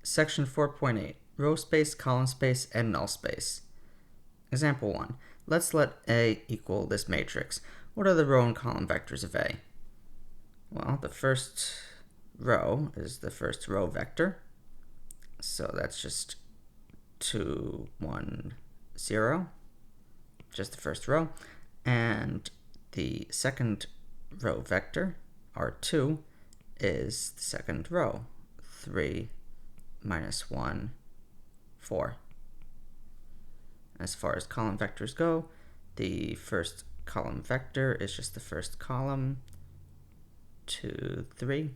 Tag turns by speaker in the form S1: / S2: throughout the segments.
S1: Section 4.8, row space, column space, and null space. Example 1. Let's let A equal this matrix. What are the row and column vectors of A? Well, the first row is the first row vector. So that's just 2, 1, 0. Just the first row. And the second row vector, R2, is the second row, 3, minus 1, 4. As far as column vectors go, the first column vector is just the first column, 2, 3.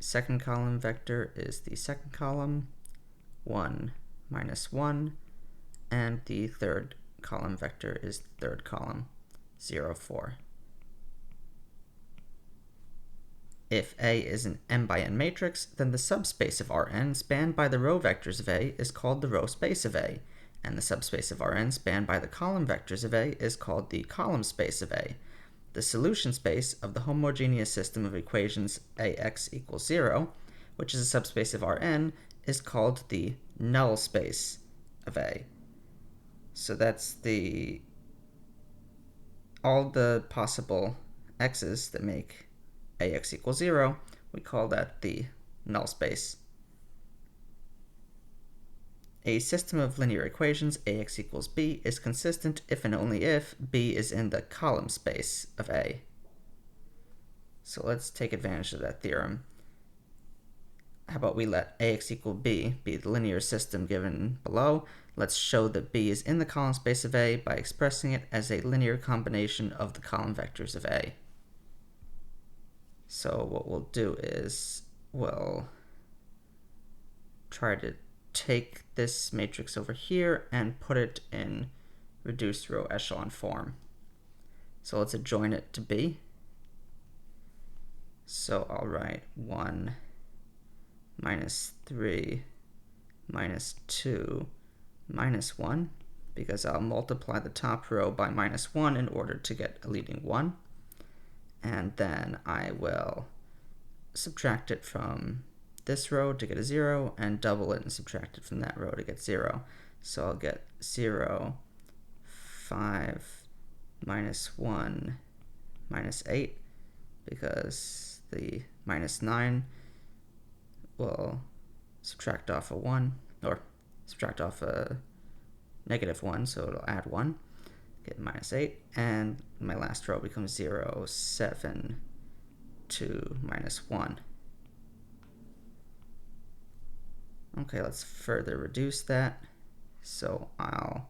S1: Second column vector is the second column, 1, minus 1. And the third column vector is the third column, 0, 4. If A is an m by n matrix, then the subspace of Rn spanned by the row vectors of A is called the row space of A, and the subspace of Rn spanned by the column vectors of A is called the column space of A. The solution space of the homogeneous system of equations Ax equals 0, which is a subspace of Rn, is called the null space of A. So that's all the possible x's that make Ax equals 0, we call that the null space. A system of linear equations Ax equals b is consistent if and only if b is in the column space of A. So let's take advantage of that theorem. How about we let Ax equal b be the linear system given below. Let's show that b is in the column space of A by expressing it as a linear combination of the column vectors of A. So what we'll do is we'll try to take this matrix over here and put it in reduced row echelon form. So let's adjoin it to B. So I'll write 1 minus 3 minus 2 minus 1, because I'll multiply the top row by minus 1 in order to get a leading 1. And then I will subtract it from this row to get a 0, and double it and subtract it from that row to get 0. So I'll get 0, 5, minus 1, minus 8, because the minus 9 will subtract off a 1, or subtract off a negative 1, so it'll add 1. Get minus 8, and my last row becomes 0, 7, 2, minus 1. Okay, let's further reduce that. So I'll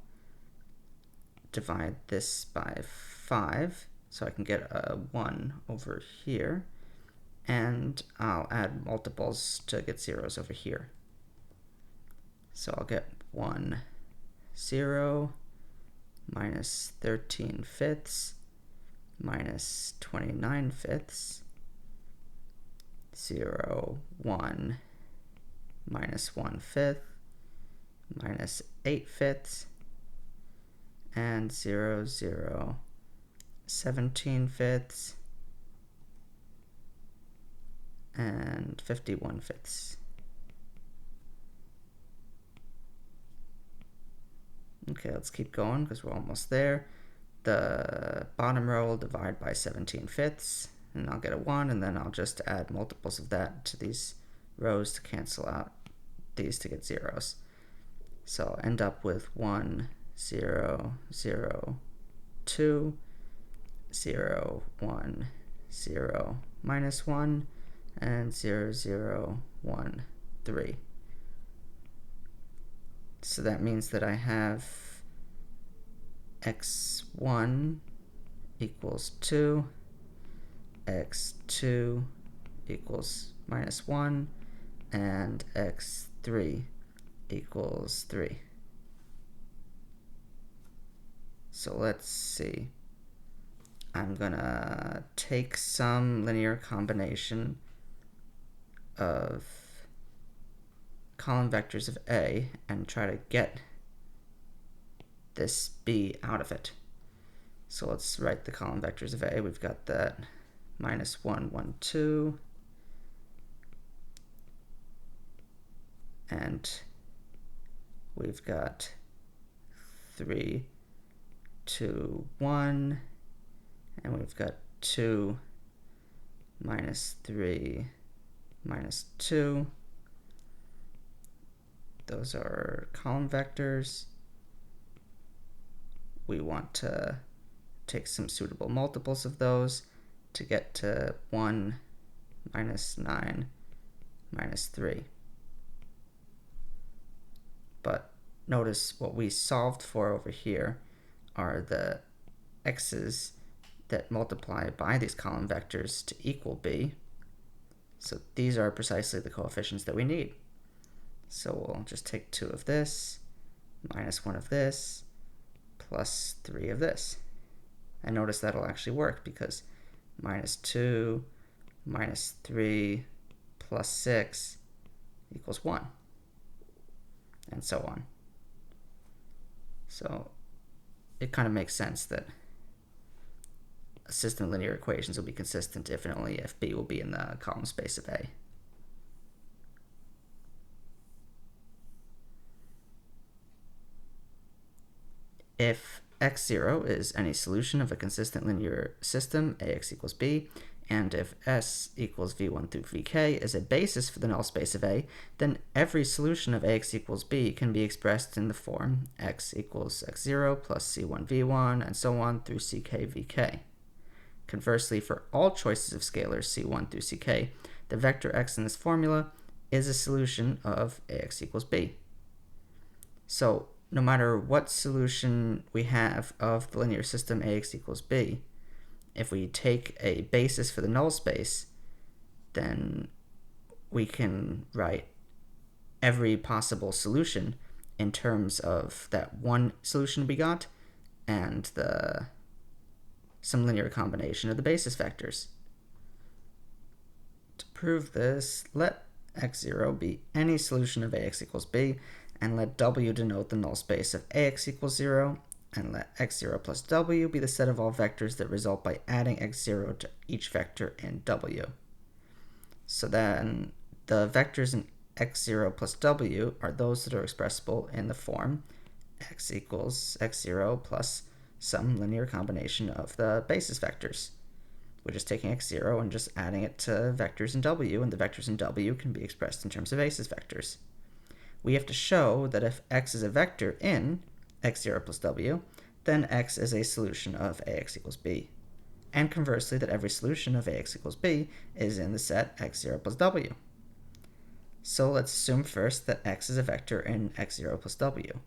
S1: divide this by 5, so I can get a 1 over here, and I'll add multiples to get zeros over here. So I'll get 1, 0, minus 13 fifths, minus 29 fifths, 0, 1, minus 1 fifth, minus 8 fifths, and 0, 0, 17 fifths, and 51 fifths. Okay, let's keep going because we're almost there. The bottom row will divide by 17 fifths, and I'll get a 1, and then I'll just add multiples of that to these rows to cancel out these to get zeros. So I'll end up with 1, 0, 0, 2, 0, 1, 0, minus 1, and 0, 0, 1, 3. So that means that I have x1 equals 2, x2 equals minus 1, and x3 equals 3. So let's see. I'm gonna take some linear combination of column vectors of A and try to get this B out of it. So let's write the column vectors of A. We've got that minus 1, 1, 2, and we've got 3, 2, 1, and we've got 2, minus 3, minus 2. Those are column vectors. We want to take some suitable multiples of those to get to 1, minus 9, minus 3. But notice what we solved for over here are the x's that multiply by these column vectors to equal b. So these are precisely the coefficients that we need. So we'll just take 2 of this, minus 1 of this, plus 3 of this. And notice that'll actually work because minus 2, minus 3, plus 6 equals 1, and so on. So it kind of makes sense that a system of linear equations will be consistent if and only if B will be in the column space of A. If x0 is any solution of a consistent linear system, ax equals b, and if S equals v1 through vk is a basis for the null space of A, then every solution of ax equals b can be expressed in the form x equals x0 plus c1 v1 and so on through ck vk. Conversely, for all choices of scalars c1 through ck, the vector x in this formula is a solution of ax equals b. So no matter what solution we have of the linear system ax equals b, if we take a basis for the null space, then we can write every possible solution in terms of that one solution we got and some linear combination of the basis vectors. To prove this, let x0 be any solution of ax equals b, and let w denote the null space of ax equals 0, and let x0 plus w be the set of all vectors that result by adding x0 to each vector in w. So then the vectors in x0 plus w are those that are expressible in the form x equals x0 plus some linear combination of the basis vectors. We're just taking x0 and just adding it to vectors in w, and the vectors in w can be expressed in terms of basis vectors. We have to show that if x is a vector in x0 plus w, then x is a solution of ax equals b. And conversely, that every solution of ax equals b is in the set x0 plus w. So let's assume first that x is a vector in x0 plus w.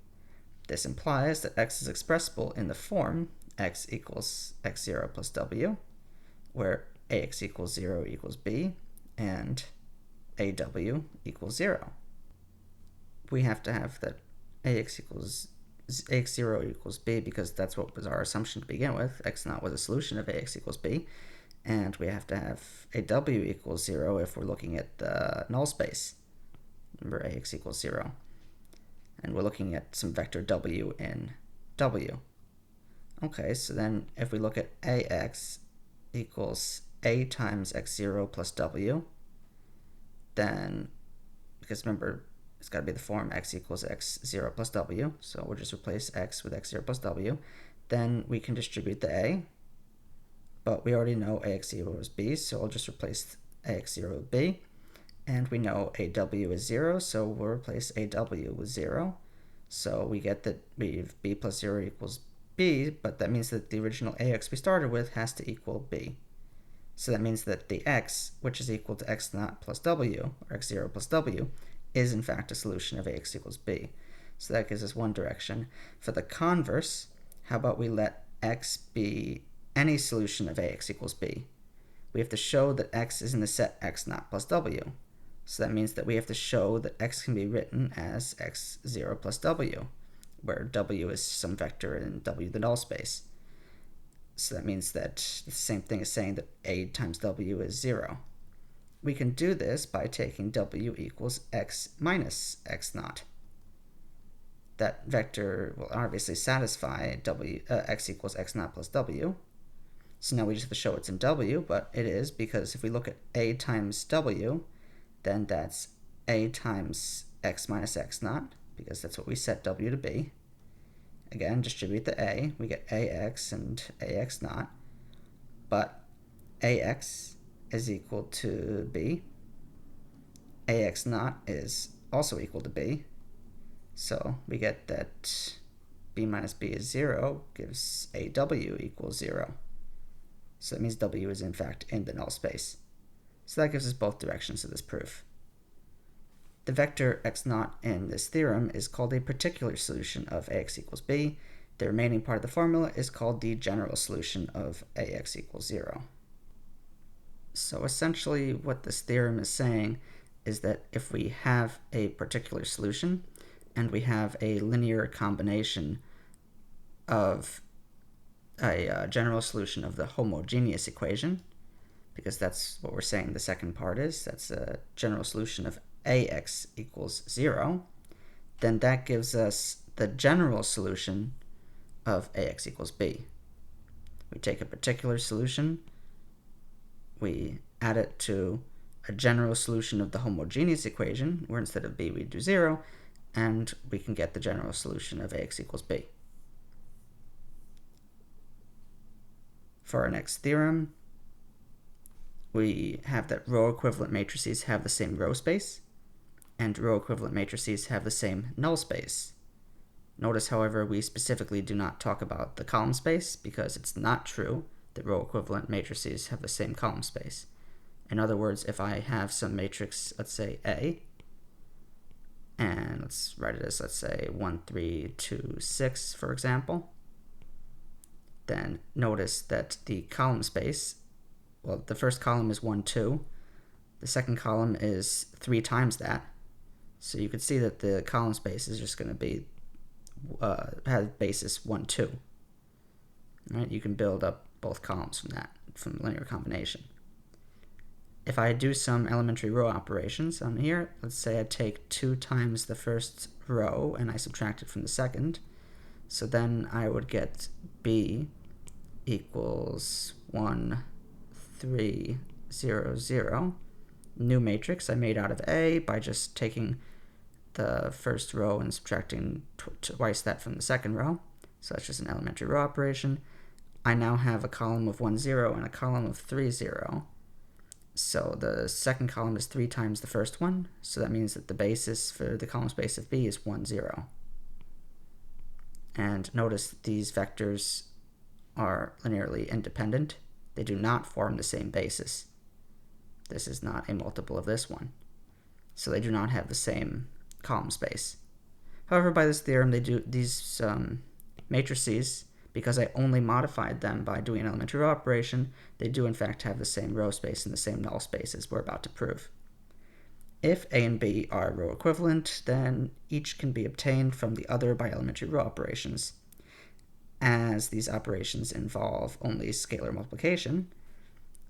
S1: This implies that x is expressible in the form x equals x0 plus w, where ax equals 0 equals b, and aw equals 0. We have to have that ax0 equals b because that's what was our assumption to begin with. x0 was a solution of ax equals b, and we have to have aw equals 0 if we're looking at the null space. Remember, ax equals 0. And we're looking at some vector w in w. Okay, so then if we look at ax equals a times x0 plus w, then, because remember, it's got to be the form x equals x0 plus w, so we'll just replace x with x0 plus w. Then we can distribute the a, but we already know ax0 is b, so I'll just replace ax0 with b. And we know aw is 0, so we'll replace aw with 0. So we get that we have b plus 0 equals b, but that means that the original ax we started with has to equal b. So that means that the x, which is equal to x0 plus w, or x0 plus w, is in fact a solution of ax equals b. So that gives us one direction. For the converse, how about we let x be any solution of ax equals b? We have to show that x is in the set x0 plus w. So that means that we have to show that x can be written as x0 plus w, where w is some vector in w the null space. So that means that the same thing as saying that a times w is 0. We can do this by taking w equals x minus x0. That vector will obviously satisfy x equals x0 plus w. So now we just have to show it's in w, but it is because if we look at a times w, then that's a times x minus x naught, because that's what we set w to be. Again, distribute the a, we get ax and ax naught, but ax is equal to b, ax naught is also equal to b, so we get that b minus b is 0, gives aw equals 0. So that means w is in fact in the null space. So that gives us both directions of this proof. The vector x naught in this theorem is called a particular solution of ax equals b. The remaining part of the formula is called the general solution of ax equals 0. So essentially what this theorem is saying is that if we have a particular solution and we have a linear combination of a general solution of the homogeneous equation, because that's what we're saying the second part is, that's a general solution of ax equals 0, then that gives us the general solution of ax equals b. We take a particular solution, we add it to a general solution of the homogeneous equation, where instead of b we do 0, and we can get the general solution of ax equals b. For our next theorem, we have that row equivalent matrices have the same row space, and row equivalent matrices have the same null space. Notice, however, we specifically do not talk about the column space because it's not true that row equivalent matrices have the same column space. In other words, if I have some matrix, let's say A, and let's write it as, let's say, 1, 3, 2, 6, for example, then notice that the column space, well, the first column is 1, 2. The second column is 3 times that. So you could see that the column space is just going to be have basis 1, 2. Right? You can build up both columns from that, from linear combination. If I do some elementary row operations on here, let's say I take 2 times the first row and I subtract it from the second. So then I would get b equals 1, 3, 0, 0. New matrix I made out of A by just taking the first row and subtracting twice that from the second row. So that's just an elementary row operation. I now have a column of 1, 0 and a column of 3, 0. So the second column is 3 times the first one. So that means that the basis for the column space of B is 1, 0. And notice these vectors are linearly independent. They do not form the same basis. This is not a multiple of this one. So they do not have the same column space. However, by this theorem, they do these matrices, because I only modified them by doing an elementary row operation, they do in fact have the same row space and the same null space as we're about to prove. If A and B are row equivalent, then each can be obtained from the other by elementary row operations. As these operations involve only scalar multiplication,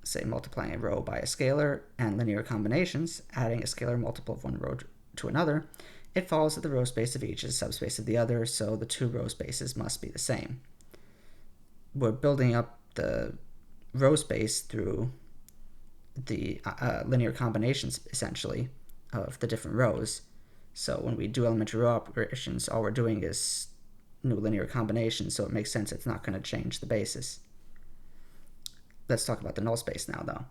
S1: say multiplying a row by a scalar, and linear combinations, adding a scalar multiple of one row to another, it follows that the row space of each is a subspace of the other, so the two row spaces must be the same. We're building up the row space through the linear combinations, essentially, of the different rows. So when we do elementary row operations, all we're doing is new linear combinations, so it makes sense it's not going to change the basis. Let's talk about the null space now, though.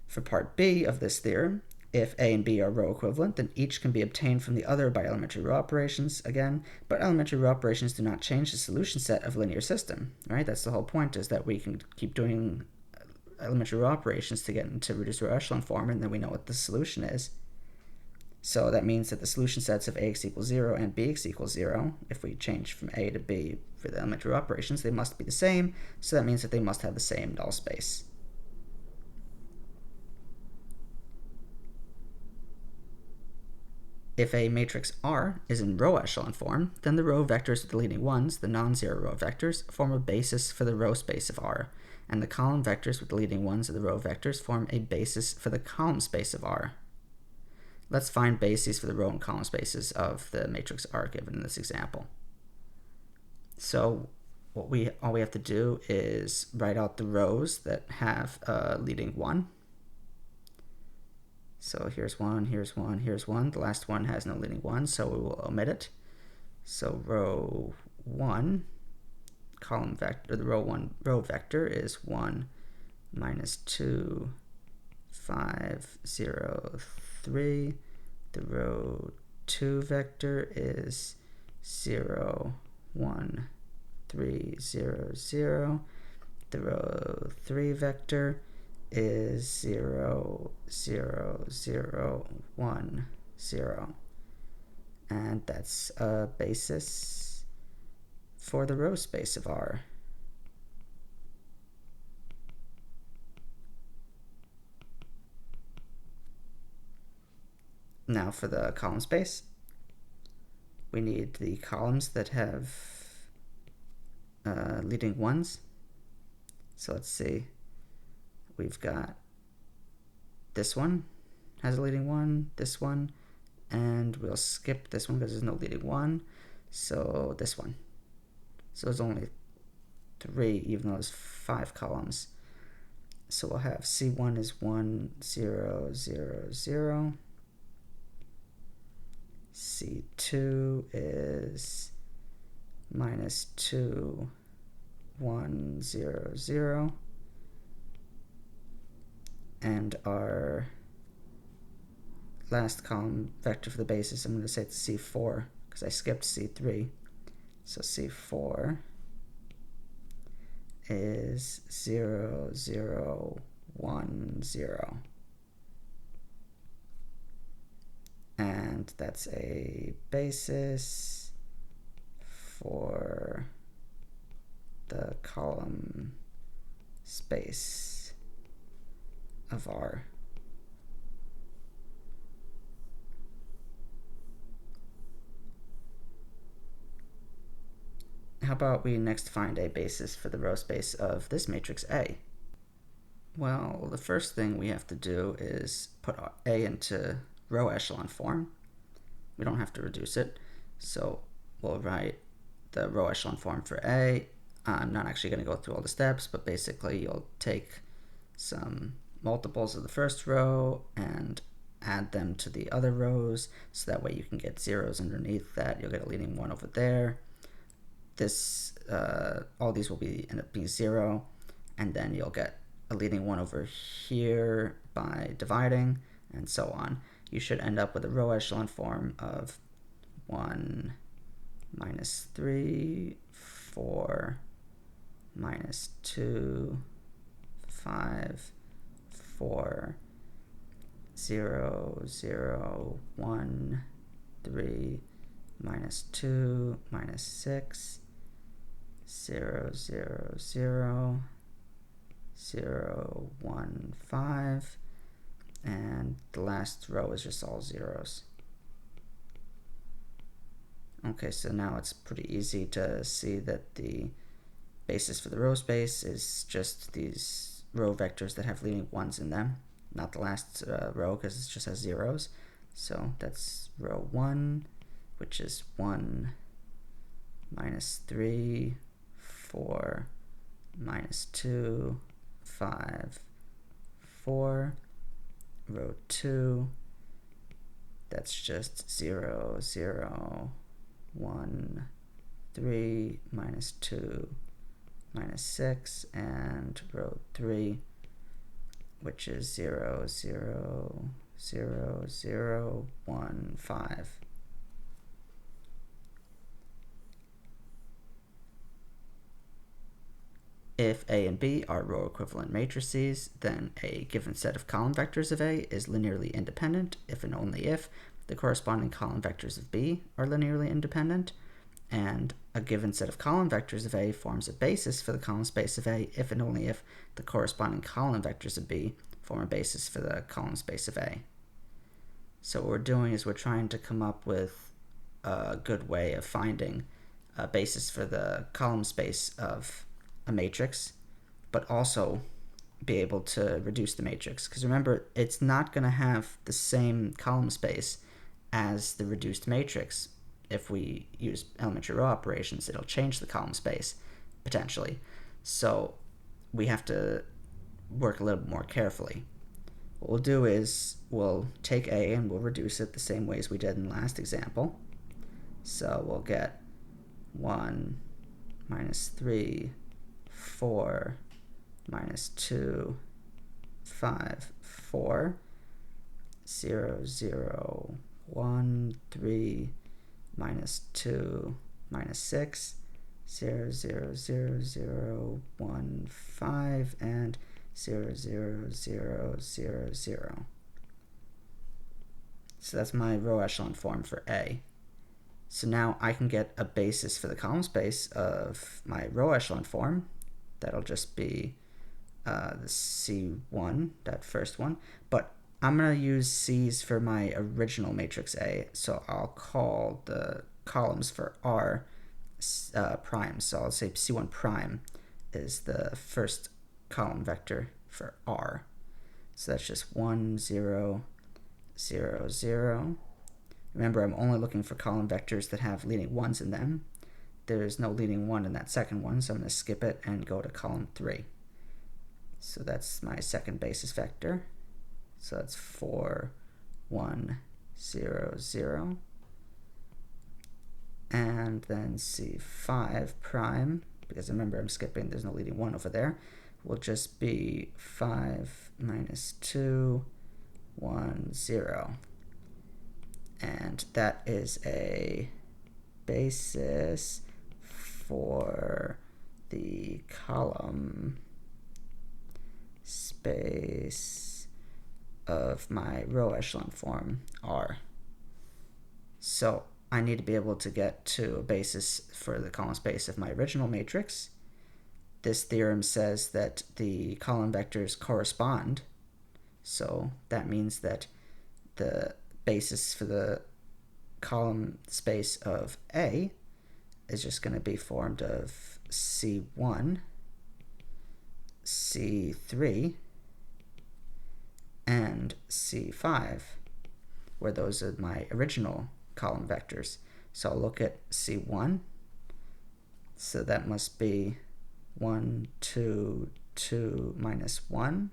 S1: For part B of this theorem, if A and B are row equivalent, then each can be obtained from the other by elementary row operations again, but elementary row operations do not change the solution set of a linear system, right? That's the whole point, is that we can keep doing elementary row operations to get into reduced row echelon form, and then we know what the solution is. So that means that the solution sets of ax equals 0 and bx equals 0, if we change from A to B for the elementary row operations, they must be the same, so that means that they must have the same null space. If a matrix R is in row echelon form, then the row vectors with the leading ones, the non-zero row vectors, form a basis for the row space of R, and the column vectors with the leading ones of the row vectors form a basis for the column space of R. Let's find bases for the row and column spaces of the matrix R given in this example. So all we have to do is write out the rows that have a leading 1. So here's 1, here's 1, here's 1. The last one has no leading 1, so we will omit it. So row 1, column vector, the row vector is 1 minus 2, 5, 0, 3. The row 2 vector is 0, 1, 3, 0, 0. The row 3 vector is 0, 0, 0, 1, 0. And that's a basis for the row space of R. Now for the column space, we need the columns that have leading 1s. So let's see, we've got this one has a leading 1, this one, and we'll skip this one because there's no leading 1. So this one. So there's only 3, even though there's 5 columns. So we'll have C1 is 1, 0, 0, 0. C2 is minus 2, 1, 0, 0. And our last column vector for the basis, I'm going to say it's C4 because I skipped C3. So C4 is 0, 0, 1, 0. And that's a basis for the column space of R. How about we next find a basis for the row space of this matrix A? Well, the first thing we have to do is put A into row echelon form. We don't have to reduce it, so we'll write the row echelon form for A. I'm not actually going to go through all the steps, but basically you'll take some multiples of the first row and add them to the other rows, so that way you can get zeros underneath that. You'll get a leading 1 over there. This all these will end up being 0, and then you'll get a leading 1 over here by dividing, and so on. You should end up with a row echelon form of 1 minus 3, 4 minus 2, 5, 4, 0, 0, 1, 3, minus 2, minus 6, 0, 0, 0, 0, 1, 5, and the last row is just all zeros. Okay, so now it's pretty easy to see that the basis for the row space is just these row vectors that have leading 1s in them, not the last row because it just has zeros. So that's row 1, which is 1 minus 3, 4 minus 2, 5, 4. Row 2, that's just 0, 0, 1, 3, minus 2, minus 6, and row 3, which is 0, 0, 0, 0, 1, 5. If A and B are row equivalent matrices, then a given set of column vectors of A is linearly independent if and only if the corresponding column vectors of B are linearly independent, and a given set of column vectors of A forms a basis for the column space of A if and only if the corresponding column vectors of B form a basis for the column space of A. So what we're doing is we're trying to come up with a good way of finding a basis for the column space of a matrix, but also be able to reduce the matrix. Because remember, it's not going to have the same column space as the reduced matrix. If we use elementary row operations, it'll change the column space, potentially. So we have to work a little bit more carefully. What we'll do is we'll take A and we'll reduce it the same way as we did in the last example. So we'll get 1 minus 3, 4, minus 2, 5, 4, 0, 0, 1, 3, minus 2, minus 6, 0, 0, 0, 0, 1, 5, and 0, 0, 0, 0, 0. So that's my row echelon form for A. So now I can get a basis for the column space of my row echelon form. That'll just be the C1, that first one. But I'm going to use C's for my original matrix A, so I'll call the columns for R prime. So I'll say C1 prime is the first column vector for R. So that's just 1, 0, 0, 0. Remember, I'm only looking for column vectors that have leading 1s in them. There's no leading 1 in that second one, so I'm going to skip it and go to column 3. So that's my second basis vector. So that's 4, 1, 0, 0. And then C5 prime, because remember I'm skipping, there's no leading 1 over there, will just be 5 minus 2, 1, 0. And that is a basis for the column space of my row echelon form R. So I need to be able to get to a basis for the column space of my original matrix. This theorem says that the column vectors correspond, so that means that the basis for the column space of A is just going to be formed of C1, C3, and C5, where those are my original column vectors. So I'll look at C1, so that must be 1, 2, 2, minus 1.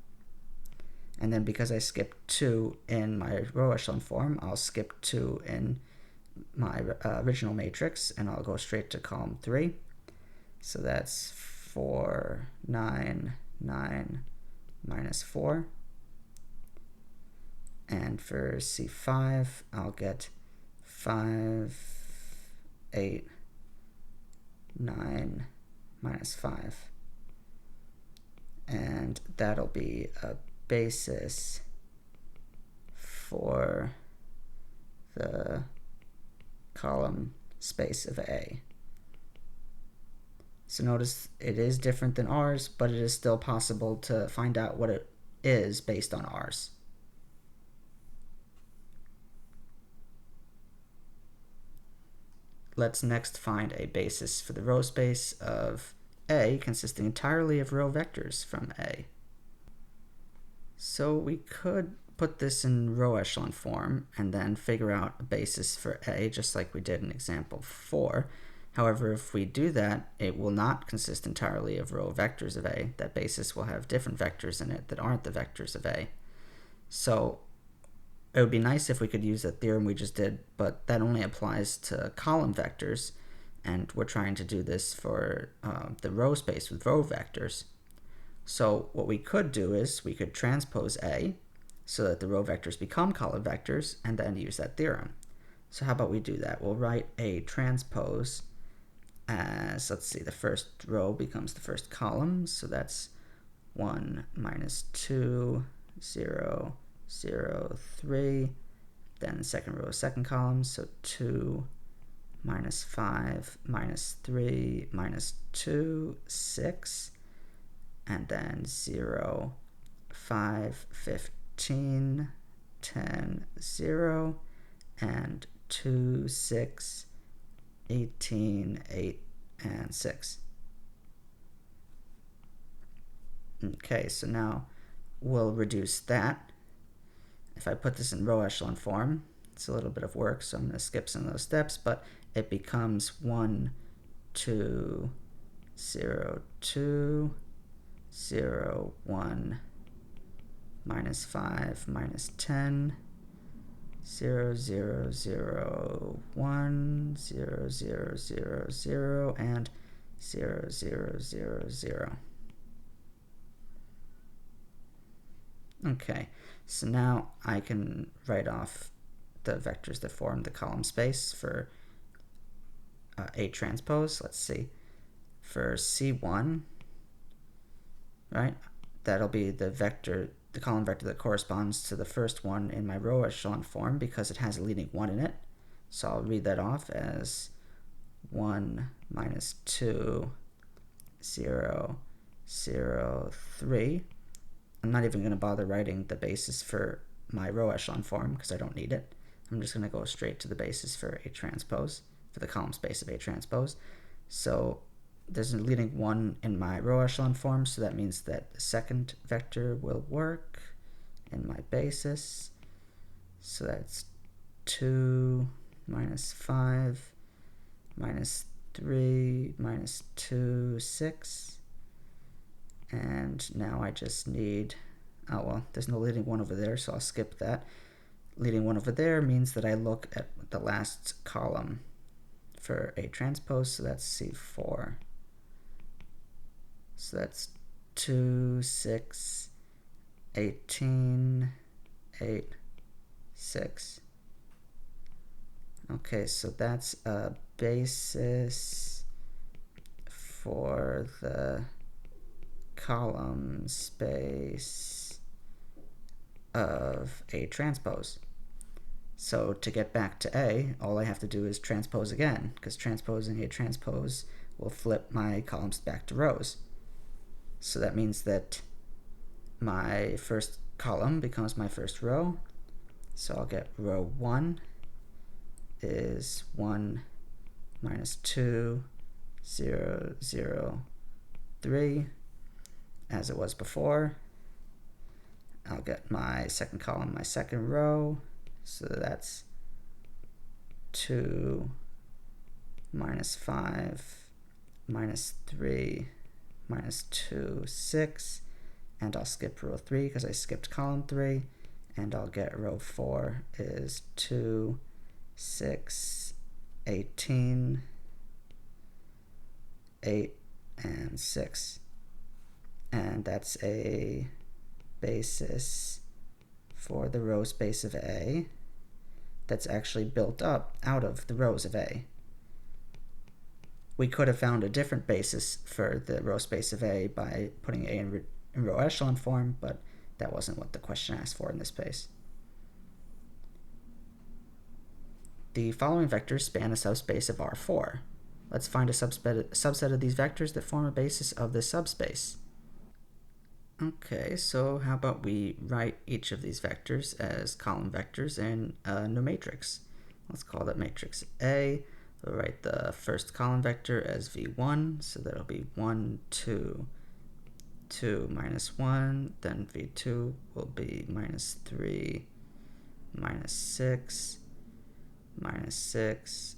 S1: And then because I skipped 2 in my row echelon form, I'll skip 2 in my original matrix, and I'll go straight to column 3. So that's 4, 9, 9, minus 4. And for C5, I'll get 5, 8, 9, minus 5. And that'll be a basis for the column space of A. So notice it is different than ours, but it is still possible to find out what it is based on ours. Let's next find a basis for the row space of A consisting entirely of row vectors from A. So we could put this in row echelon form and then figure out a basis for A, just like we did in example 4. However, if we do that, it will not consist entirely of row vectors of A. That basis will have different vectors in it that aren't the vectors of A. So it would be nice if we could use that theorem we just did, but that only applies to column vectors, and we're trying to do this for the row space with row vectors. So what we could do is we could transpose A so that the row vectors become column vectors, and then use that theorem. So how about we do that? We'll write A transpose as, let's see, the first row becomes the first column, so that's 1 minus 2, 0, 0, 3. Then the second row is second column, so 2 minus 5 minus 3 minus 2, 6. And then 0, 5, 15, 10, 0, and 2, 6, 18, 8, and 6. Okay, so now we'll reduce that. If I put this in row echelon form, it's a little bit of work, so I'm going to skip some of those steps, but it becomes 1, 2, 0, 2, 0, 1, minus 5, minus 10, 0, 0, 0, 1, 0, 0, 0, 0, and 0, 0, 0, 0. Okay, so now I can write off the vectors that form the column space for A transpose. Let's see. For C1, right, that'll be the vector, the column vector that corresponds to the first one in my row echelon form because it has a leading 1 in it. So I'll read that off as 1 minus 2, 0, 0, 3. I'm not even going to bother writing the basis for my row echelon form because I don't need it. I'm just going to go straight to the basis for A transpose, for the column space of A transpose. So there's a leading 1 in my row echelon form, so that means that the second vector will work in my basis. So that's 2 minus 5 minus 3 minus 2, 6. And now I just need, oh well, there's no leading 1 over there, so I'll skip that. Leading 1 over there means that I look at the last column for A transpose, so that's C4. So that's 2, 6, 18, 8, 6. Okay, so that's a basis for the column space of A transpose. So to get back to A, all I have to do is transpose again, because transposing A transpose will flip my columns back to rows. So that means that my first column becomes my first row. So I'll get row 1 is 1 minus 2, 0, 0, 3, as it was before. I'll get my second column, my second row, so that's 2 minus 5 minus 3 minus 2, 6, and I'll skip row 3 because I skipped column 3, and I'll get row 4 is 2, 6, 18, 8, and 6. And that's a basis for the row space of A that's actually built up out of the rows of A. We could have found a different basis for the row space of A by putting A in row echelon form, but that wasn't what the question asked for in this case. The following vectors span a subspace of R4. Let's find a subset of these vectors that form a basis of this subspace. Okay, so how about we write each of these vectors as column vectors in a new matrix. Let's call that matrix A. We'll write the first column vector as V1, so that'll be 1, 2, 2, minus 1. Then V2 will be minus 3, minus 6, minus 6,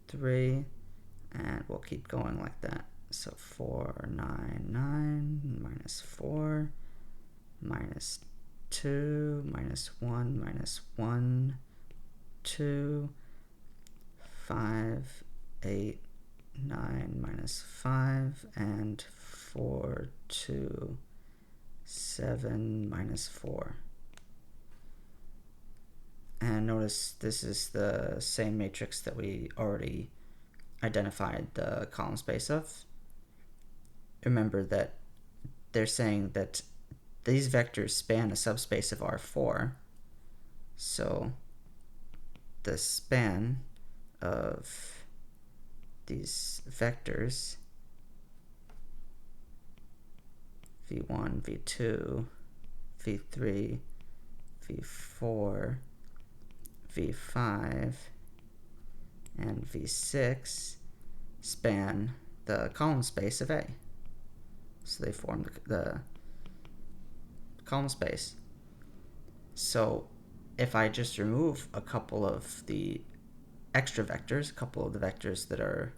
S1: 3, and we'll keep going like that. So 4, 9, 9, minus 4, minus 2, minus 1, minus 1, 2, 5, 8, 9, minus 5, and 4, 2, 7, minus 4. And notice this is the same matrix that we already identified the column space of. Remember that they're saying that these vectors span a subspace of R4. So the span of these vectors, V1, V2, V3, V4, V5, and V6 span the column space of A. So they form the column space. So if I just remove a couple of the extra vectors, a couple of the vectors that are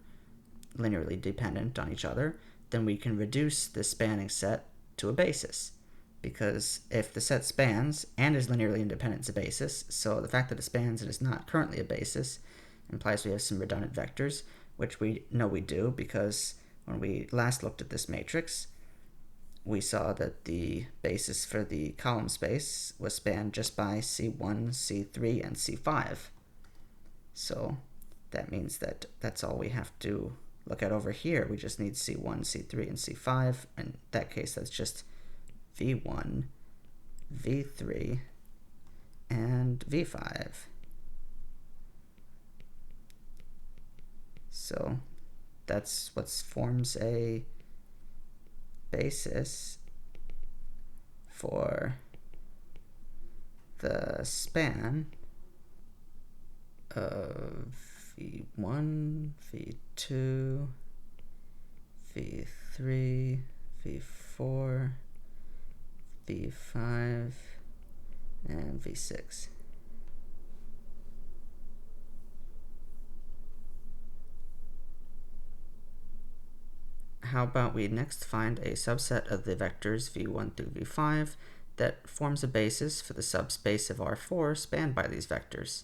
S1: linearly dependent on each other, then we can reduce the spanning set to a basis. because if the set spans and is linearly independent, it's a basis. So the fact that it spans and is not currently a basis implies we have some redundant vectors, which we know we do because when we last looked at this matrix, we saw that the basis for the column space was spanned just by C1, C3, and C5. So that means that that's all we have to look at over here. We just need C1, C3, and C5. In that case, that's just V1, V3, and V5. So that's what forms a basis for the span of V1, V2, V3, V4, V5, and V6. How about we next find a subset of the vectors v1 through v5 that forms a basis for the subspace of R4 spanned by these vectors.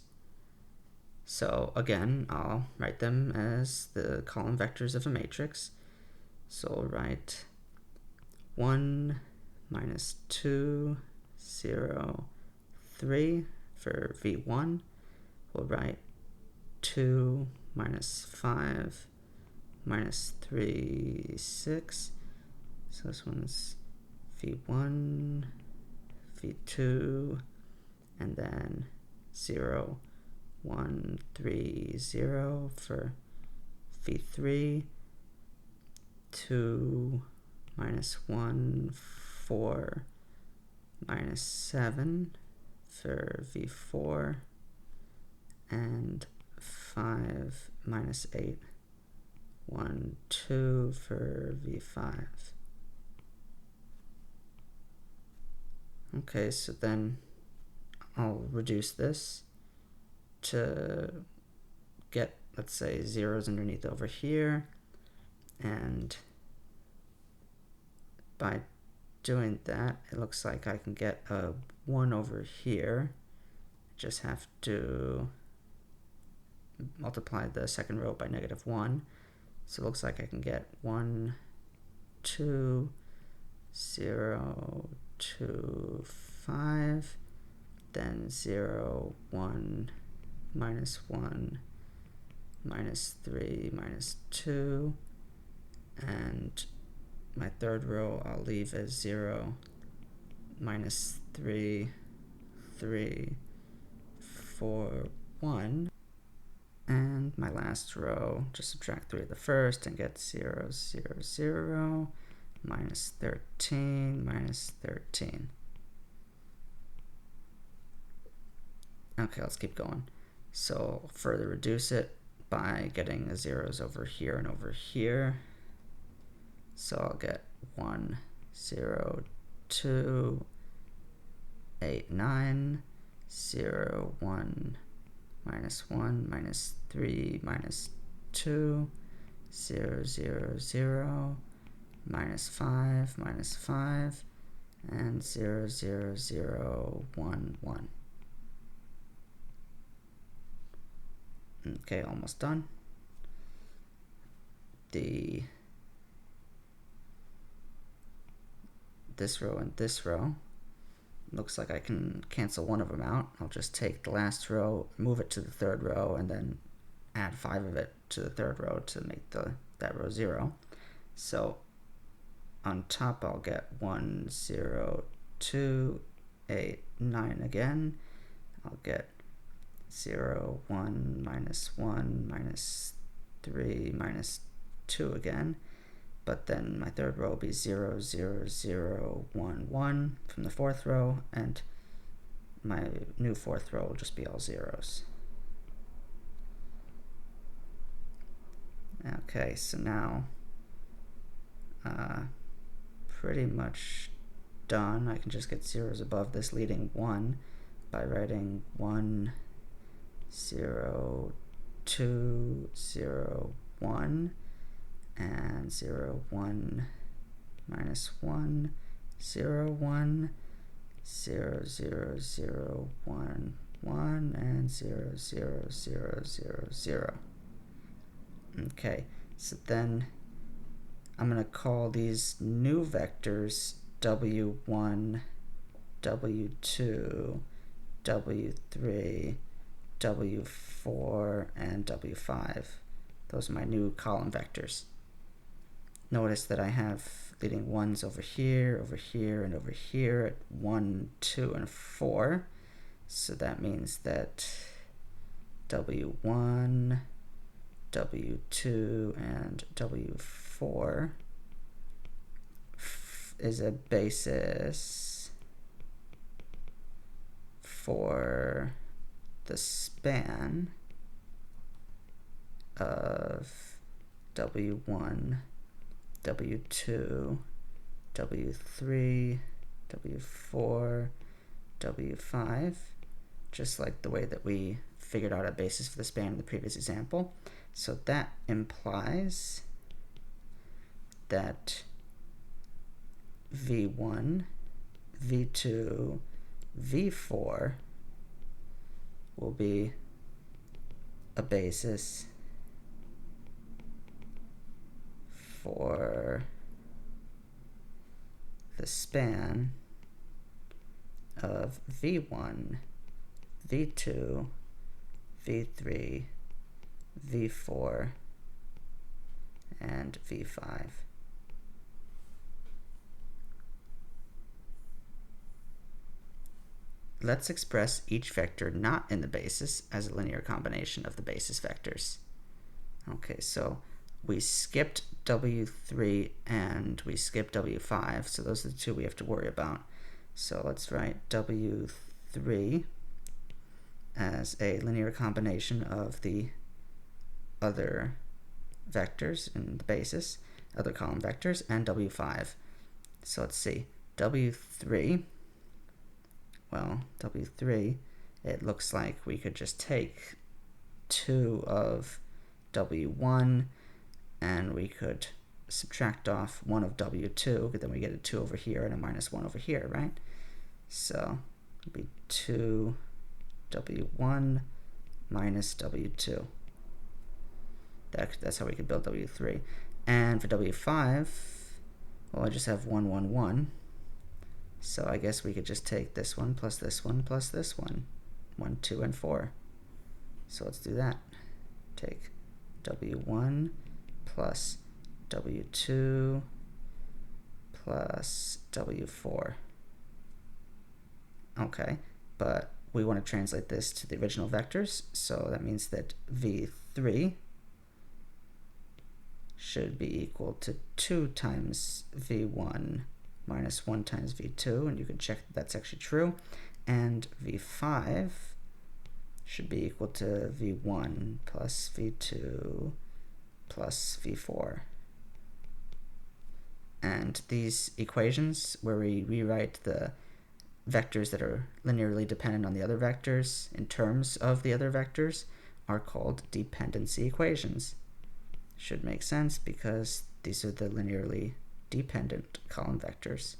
S1: So again, I'll write them as the column vectors of a matrix. So I'll write 1, minus 2, 0, 3 for v1. We'll write 2, minus 5, minus 3, 6. So this one's v1, v2, and then 0, 1, 3, 0 for v3, 2, minus 1, 4, minus 7 for v4, and 5, minus 8, 1, 2 for v5. Okay, so then I'll reduce this to get, let's say, zeros underneath over here, and by doing that, it looks like I can get a 1 over here. Just have to multiply the second row by -1. So it looks like I can get 1, 2, 0, 2, 5, then 0, 1, minus 1, minus 3, minus 2, and my third row I'll leave as 0, minus 3, 3, 4, 1. And my last row, just subtract 3 of the first and get 0, 0, 0, minus 13, minus 13. Okay, let's keep going. So I'll further reduce it by getting the zeros over here and over here. So I'll get 1, 0, 2, 8, 9, 0, 1, minus 1, minus 3, minus 2, 0, 0, 0, minus 5, minus 5, and 0, 0, 0, 1, 1. Okay, almost done. This row and this row, looks like I can cancel one of them out. I'll just take the last row, move it to the third row, and then add 5 of it to the third row to make that row 0. So on top I'll get 1, 0, 2, 8, 9 again. I'll get 0, 1, minus 1, minus 3, minus 2 again. But then my third row will be 0, 0, 0, 1, 1 from the fourth row, and my new fourth row will just be all zeros. Okay, so now pretty much done. I can just get zeros above this leading 1 by writing 1, 0, 2, 0, 1, and 0, 1, minus 1, 0, 1, 0, 0, 0, 1, 1, and 0, 0, 0, 0, 0. Okay, so then I'm going to call these new vectors W1, W2, W3, W4, and W5. Those are my new column vectors. Notice that I have leading 1s over here, and over here at 1, 2, and 4. So that means that W1, W2, and W4 is a basis for the span of W1, W2, W3, W4, W5, just like the way that we figured out a basis for the span in the previous example. So that implies that V1, V2, V4 will be a basis for the span of V1, V2, V3, V4, and V5. Let's express each vector not in the basis as a linear combination of the basis vectors. Okay, so we skipped W3 and we skipped W5, so those are the two we have to worry about. So let's write W3 as a linear combination of the other vectors in the basis, other column vectors, and W5. So let's see, W3, well, W3, it looks like we could just take 2 of W1 and we could subtract off 1 of W2, but then we get a 2 over here and a minus 1 over here, right? So it'd be 2 W1 minus W2. That's how we could build W3. And for W5, well, I just have 1, 1, 1. So I guess we could just take this one plus this one plus this one. 1, 2, and 4. So let's do that. Take W1 plus W2 plus W4. Okay, but we want to translate this to the original vectors, so that means that V3 should be equal to 2 times V1 minus 1 times V2, and you can check that that's actually true, and V5 should be equal to V1 plus V2 plus V4. And these equations, where we rewrite the vectors that are linearly dependent on the other vectors in terms of the other vectors, are called dependency equations. Should make sense because these are the linearly dependent column vectors.